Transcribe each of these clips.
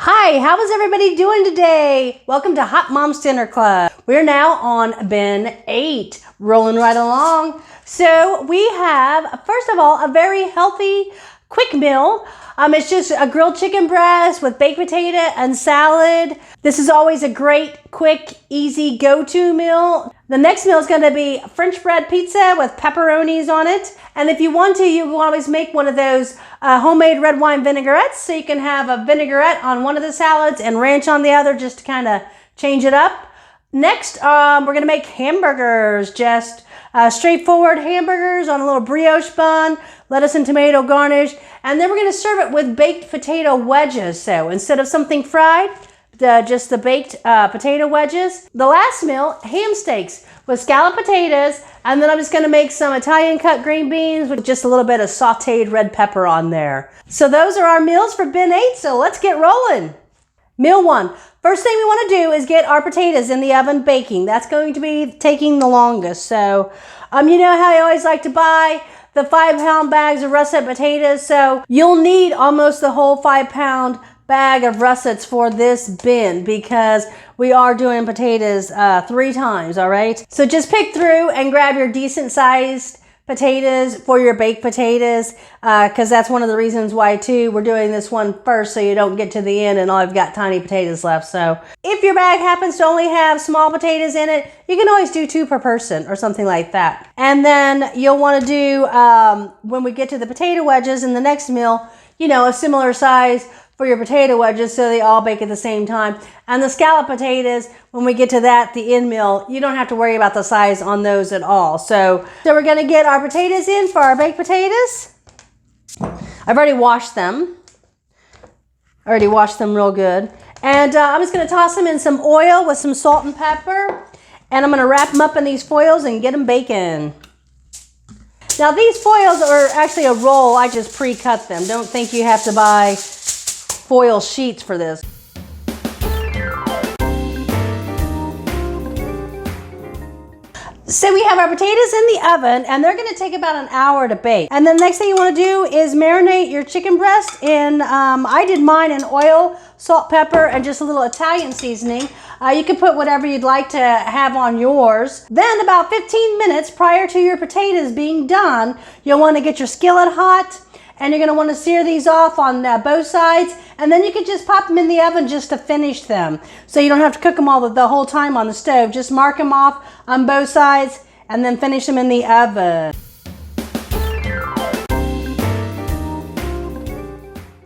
Hi, how is everybody doing today? Welcome to Hot Mom's Dinner Club. We're now on bin 8, rolling right along. So we have, first of all, a very healthy, quick meal. It's just a grilled chicken breast with baked potato and salad. This is always a great, quick, easy go-to meal. The next meal is going to be French bread pizza with pepperonis on it. And if you want to, you can always make one of those homemade red wine vinaigrettes. So you can have a vinaigrette on one of the salads and ranch on the other just to kind of change it up. Next, we're going to make hamburgers, just straightforward hamburgers on a little brioche bun, lettuce and tomato garnish, and then we're going to serve it with baked potato wedges. So instead of something fried, just the baked potato wedges. The last meal, ham steaks with scalloped potatoes, and then I'm just going to make some Italian cut green beans with just a little bit of sauteed red pepper on there. So those are our meals for bin 8, so let's get rolling. Meal 1. First thing we want to do is get our potatoes in the oven baking. That's going to be taking the longest. So, you know how I always like to buy the 5-pound bags of russet potatoes. So you'll need almost the whole 5-pound bag of russets for this bin because we are doing potatoes 3 times, all right? So just pick through and grab your decent sized potatoes for your baked potatoes because that's one of the reasons why too we're doing this one first so you don't get to the end and all I've got tiny potatoes left. So if your bag happens to only have small potatoes in it, you can always do 2 per person or something like that. And then you'll want to do when we get to the potato wedges in the next meal, you know, a similar size for your potato wedges so they all bake at the same time. And the scalloped potatoes, when we get to that, the end meal, you don't have to worry about the size on those at all. So we're gonna get our potatoes in for our baked potatoes. I've already washed them. Real good. And I'm just gonna toss them in some oil with some salt and pepper. And I'm gonna wrap them up in these foils and get them baking. Now these foils are actually a roll, I just pre-cut them. Don't think you have to buy foil sheets for this. So we have our potatoes in the oven and they're going to take about an hour to bake. And then the next thing you want to do is marinate your chicken breast in, I did mine in oil, salt, pepper, and just a little Italian seasoning. You can put whatever you'd like to have on yours. Then about 15 minutes prior to your potatoes being done, you'll want to get your skillet hot. And you're going to want to sear these off on both sides. And then you can just pop them in the oven just to finish them. So you don't have to cook them all the whole time on the stove. Just mark them off on both sides and then finish them in the oven.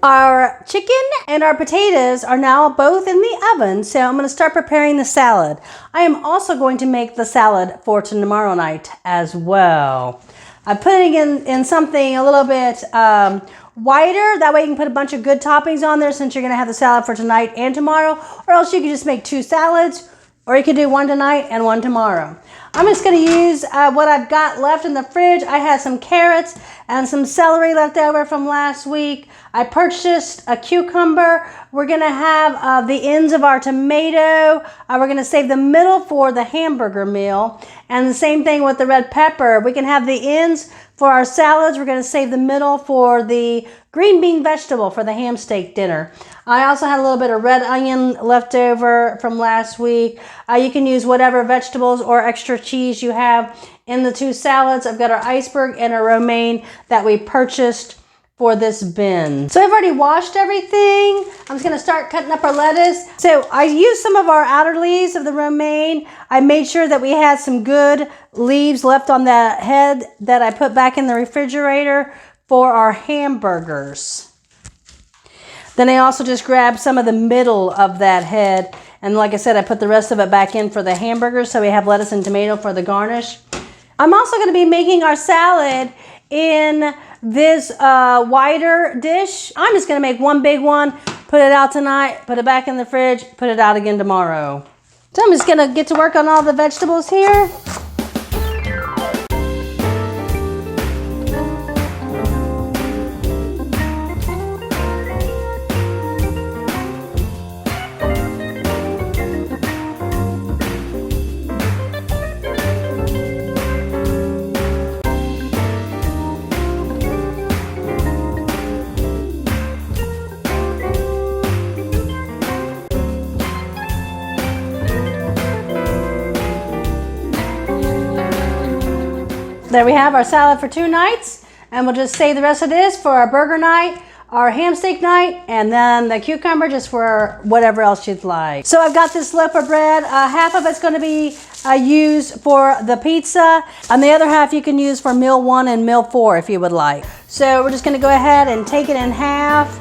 Our chicken and our potatoes are now both in the oven. So I'm going to start preparing the salad. I am also going to make the salad for tomorrow night as well. I'm putting in something a little bit wider. That way you can put a bunch of good toppings on there since you're going to have the salad for tonight and tomorrow. Or else you can just make 2 salads. Or you could do 1 tonight and 1 tomorrow. I'm just going to use what I've got left in the fridge. I had some carrots and some celery left over from last week. I purchased a cucumber. We're going to have the ends of our tomato. We're going to save the middle for the hamburger meal. And the same thing with the red pepper. We can have the ends for our salads. We're going to save the middle for the green bean vegetable for the ham steak dinner. I also had a little bit of red onion left over from last week. You can use whatever vegetables or extra cheese you have in the 2 salads. I've got our iceberg and our romaine that we purchased for this bin. So I've already washed everything. I'm just gonna start cutting up our lettuce. So I used some of our outer leaves of the romaine. I made sure that we had some good leaves left on that head that I put back in the refrigerator for our hamburgers. Then I also just grabbed some of the middle of that head. And like I said, I put the rest of it back in for the hamburgers. So we have lettuce and tomato for the garnish. I'm also gonna be making our salad in this wider dish. I'm just gonna make 1 big one, put it out tonight, put it back in the fridge, put it out again tomorrow. So I'm just gonna get to work on all the vegetables here. There we have our salad for 2 nights, and we'll just save the rest of this for our burger night, our ham steak night, and then the cucumber just for whatever else you'd like. So I've got this loaf of bread. Half of it's going to be used for the pizza, and the other half you can use for meal 1 and meal 4 if you would like. So we're just going to go ahead and take it in half.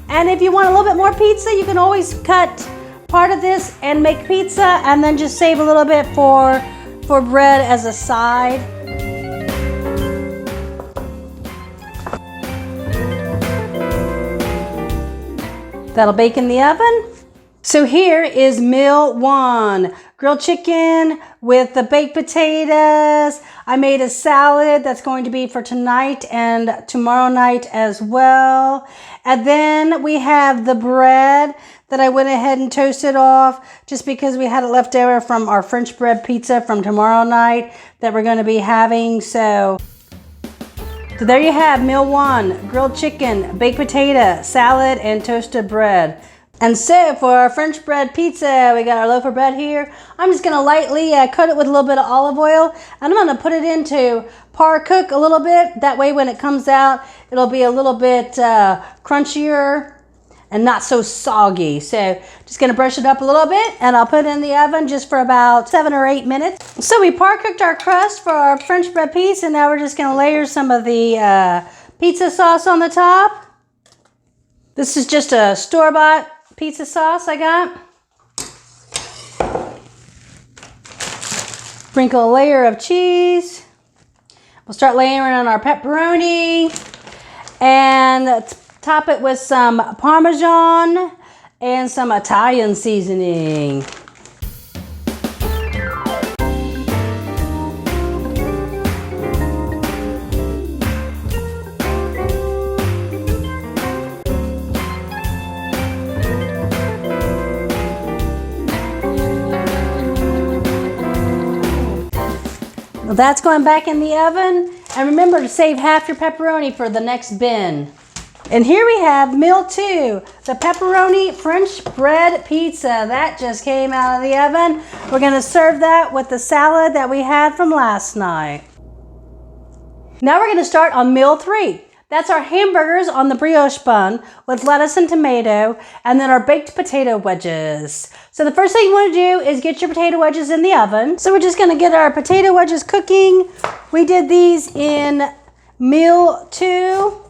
And if you want a little bit more pizza, you can always cut part of this and make pizza, and then just save a little bit for bread as a side. That'll bake in the oven. So here is meal 1. Grilled chicken with the baked potatoes. I made a salad that's going to be for tonight and tomorrow night as well. And then we have the bread that I went ahead and toasted off just because we had it left over from our French bread pizza from tomorrow night that we're going to be having. So there you have meal 1, grilled chicken, baked potato, salad, and toasted bread. And so for our French bread pizza, we got our loaf of bread here. I'm just going to lightly coat it with a little bit of olive oil, and I'm going to put it into par cook a little bit. That way when it comes out, it'll be a little bit crunchier and not so soggy. So just going to brush it up a little bit, and I'll put it in the oven just for about 7 or 8 minutes. So we par cooked our crust for our French bread pizza, and now we're just going to layer some of the pizza sauce on the top. This is just a store-bought pizza sauce I got. Sprinkle a layer of cheese. We'll start layering on our pepperoni, and top it with some Parmesan and some Italian seasoning. Well, that's going back in the oven. And remember to save half your pepperoni for the next bin. And here we have meal 2, the pepperoni French bread pizza. That just came out of the oven. We're going to serve that with the salad that we had from last night. Now we're going to start on meal 3. That's our hamburgers on the brioche bun with lettuce and tomato, and then our baked potato wedges. So the first thing you want to do is get your potato wedges in the oven. So we're just going to get our potato wedges cooking. We did these in meal 2.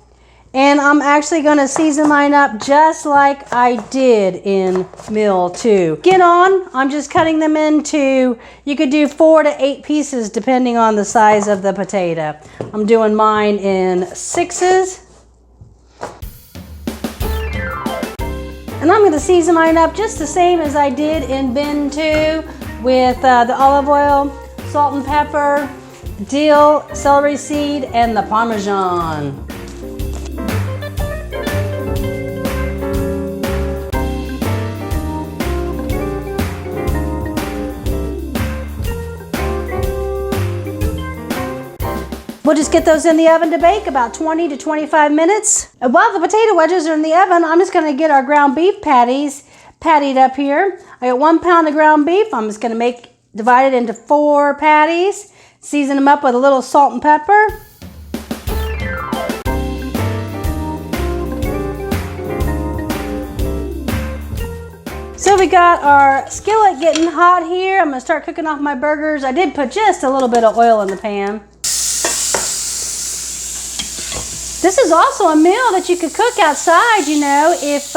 And I'm actually going to season mine up just like I did in meal 2. Get on, I'm just cutting them into, you could do 4 to 8 pieces depending on the size of the potato. I'm doing mine in 6s. And I'm going to season mine up just the same as I did in bin 2 with the olive oil, salt and pepper, dill, celery seed, and the Parmesan. We'll just get those in the oven to bake about 20 to 25 minutes. And while the potato wedges are in the oven, I'm just going to get our ground beef patties pattied up here. I got 1 pound of ground beef. I'm just going to divide it into 4 patties. Season them up with a little salt and pepper. So we got our skillet getting hot here. I'm going to start cooking off my burgers. I did put just a little bit of oil in the pan. This is also a meal that you could cook outside, you know, if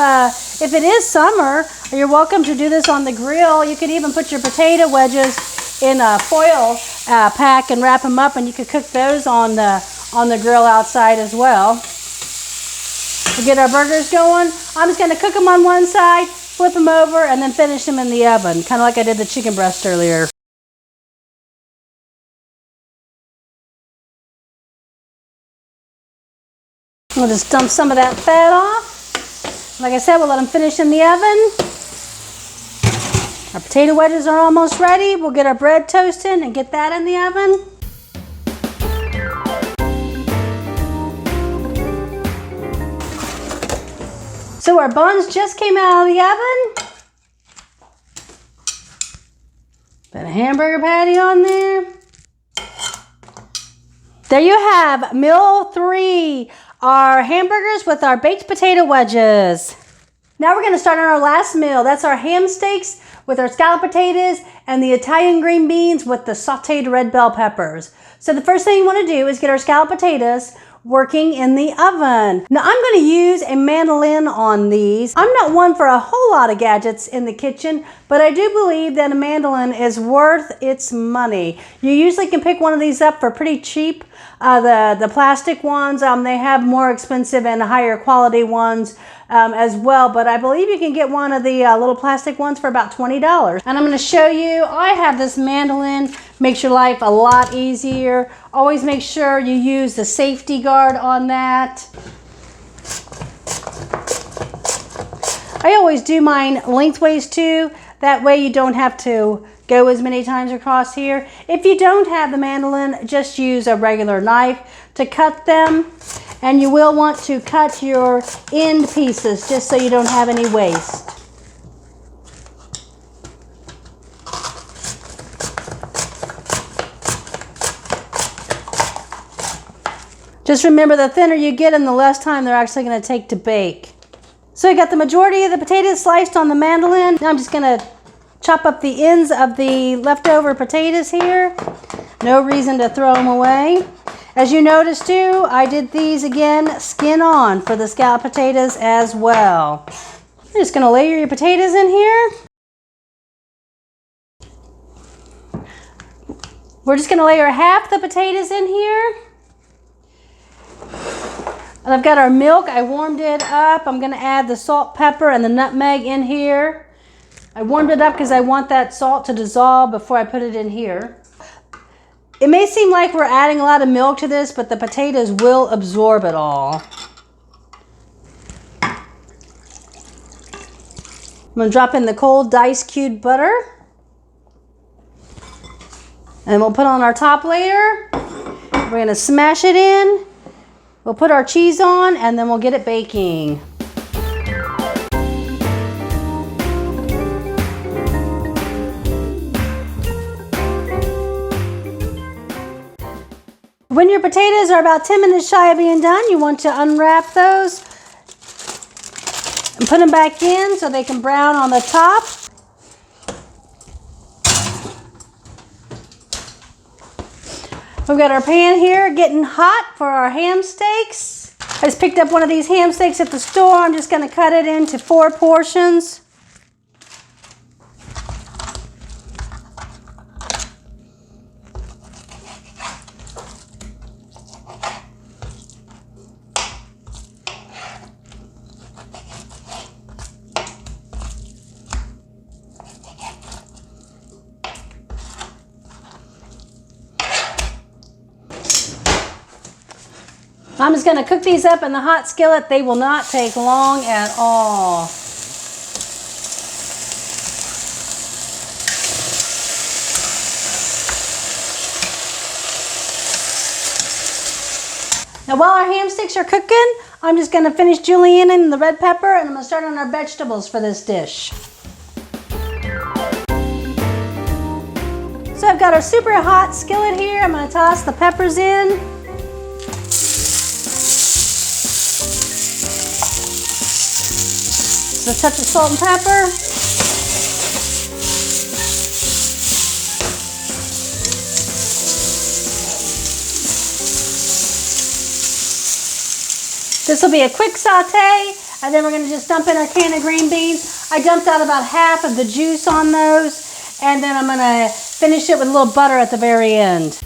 it is summer. You're welcome to do this on the grill. You could even put your potato wedges in a foil pack and wrap them up, and you could cook those on the grill outside as well. We'll get our burgers going. I'm just going to cook them on one side, flip them over, and then finish them in the oven, kind of like I did the chicken breast earlier. We'll just dump some of that fat off. Like I said, we'll let them finish in the oven. Our potato wedges are almost ready. We'll get our bread toasted and get that in the oven. So our buns just came out of the oven. But a hamburger patty on there. There you have meal 3, our hamburgers with our baked potato wedges. Now we're gonna start on our last meal. That's our ham steaks with our scalloped potatoes and the Italian green beans with the sauteed red bell peppers. So the first thing you wanna do is get our scalloped potatoes working in the oven. Now I'm going to use a mandolin on these. I'm not one for a whole lot of gadgets in the kitchen, but I do believe that a mandolin is worth its money. You usually can pick one of these up for pretty cheap. The plastic ones, they have more expensive and higher quality ones as well, but I believe you can get one of the little plastic ones for about $20. And I'm going to show you, I have this mandolin, makes your life a lot easier. Always make sure you use the safety guard on that. I always do mine lengthways too, that way you don't have to go as many times across here. If you don't have the mandolin, just use a regular knife to cut them. And you will want to cut your end pieces just so you don't have any waste. Just remember, the thinner you get them, the less time they're actually going to take to bake. So I got the majority of the potatoes sliced on the mandolin. Now I'm just going to chop up the ends of the leftover potatoes here. No reason to throw them away. As you notice too, I did these again skin on for the scalloped potatoes as well. You're just going to layer your potatoes in here. We're just going to layer half the potatoes in here. And I've got our milk. I warmed it up. I'm going to add the salt, pepper, and the nutmeg in here. I warmed it up because I want that salt to dissolve before I put it in here. It may seem like we're adding a lot of milk to this, but the potatoes will absorb it all. I'm going to drop in the cold diced cubed butter. And we'll put on our top layer. We're going to smash it in. We'll put our cheese on and then we'll get it baking. When your potatoes are about 10 minutes shy of being done, you want to unwrap those and put them back in so they can brown on the top. We've got our pan here getting hot for our ham steaks. I just picked up one of these ham steaks at the store. I'm just going to cut it into 4 portions. I'm just going to cook these up in the hot skillet. They will not take long at all. Now while our ham sticks are cooking, I'm just going to finish julienning the red pepper and I'm going to start on our vegetables for this dish. So I've got our super hot skillet here. I'm going to toss the peppers in. A touch of salt and pepper. This will be a quick saute, and then we're going to just dump in our can of green beans. I dumped out about half of the juice on those, and then I'm going to finish it with a little butter at the very end.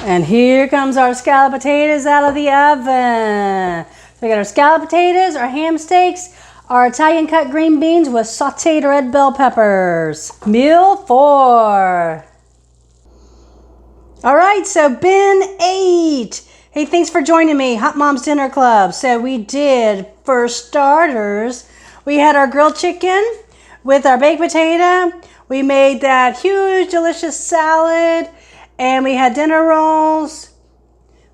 And here comes our scalloped potatoes out of the oven. So we got our scalloped potatoes, our ham steaks, our Italian cut green beans with sauteed red bell peppers. Meal 4. All right, so bin 8. Hey, thanks for joining me, Hot Mom's Dinner Club. So we did, for starters, we had our grilled chicken with our baked potato. We made that huge, delicious salad, and we had dinner rolls.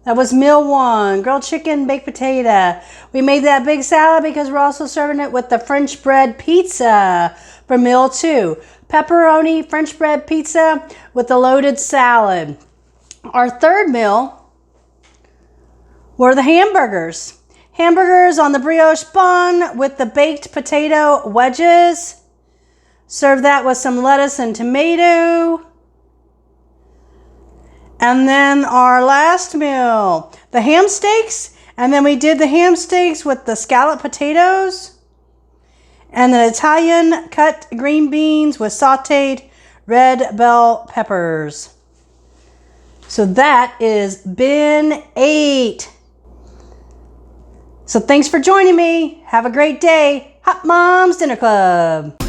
That was meal 1, grilled chicken, baked potato. We made that big salad because we're also serving it with the French bread pizza for meal 2. Pepperoni French bread pizza with the loaded salad. Our third meal were the hamburgers. Hamburgers on the brioche bun with the baked potato wedges. Serve that with some lettuce and tomato. And then our last meal, the ham steaks. And then we did the ham steaks with the scalloped potatoes and the Italian cut green beans with sauteed red bell peppers. So that is bin 8. So thanks for joining me. Have a great day. Hot Mom's Dinner Club.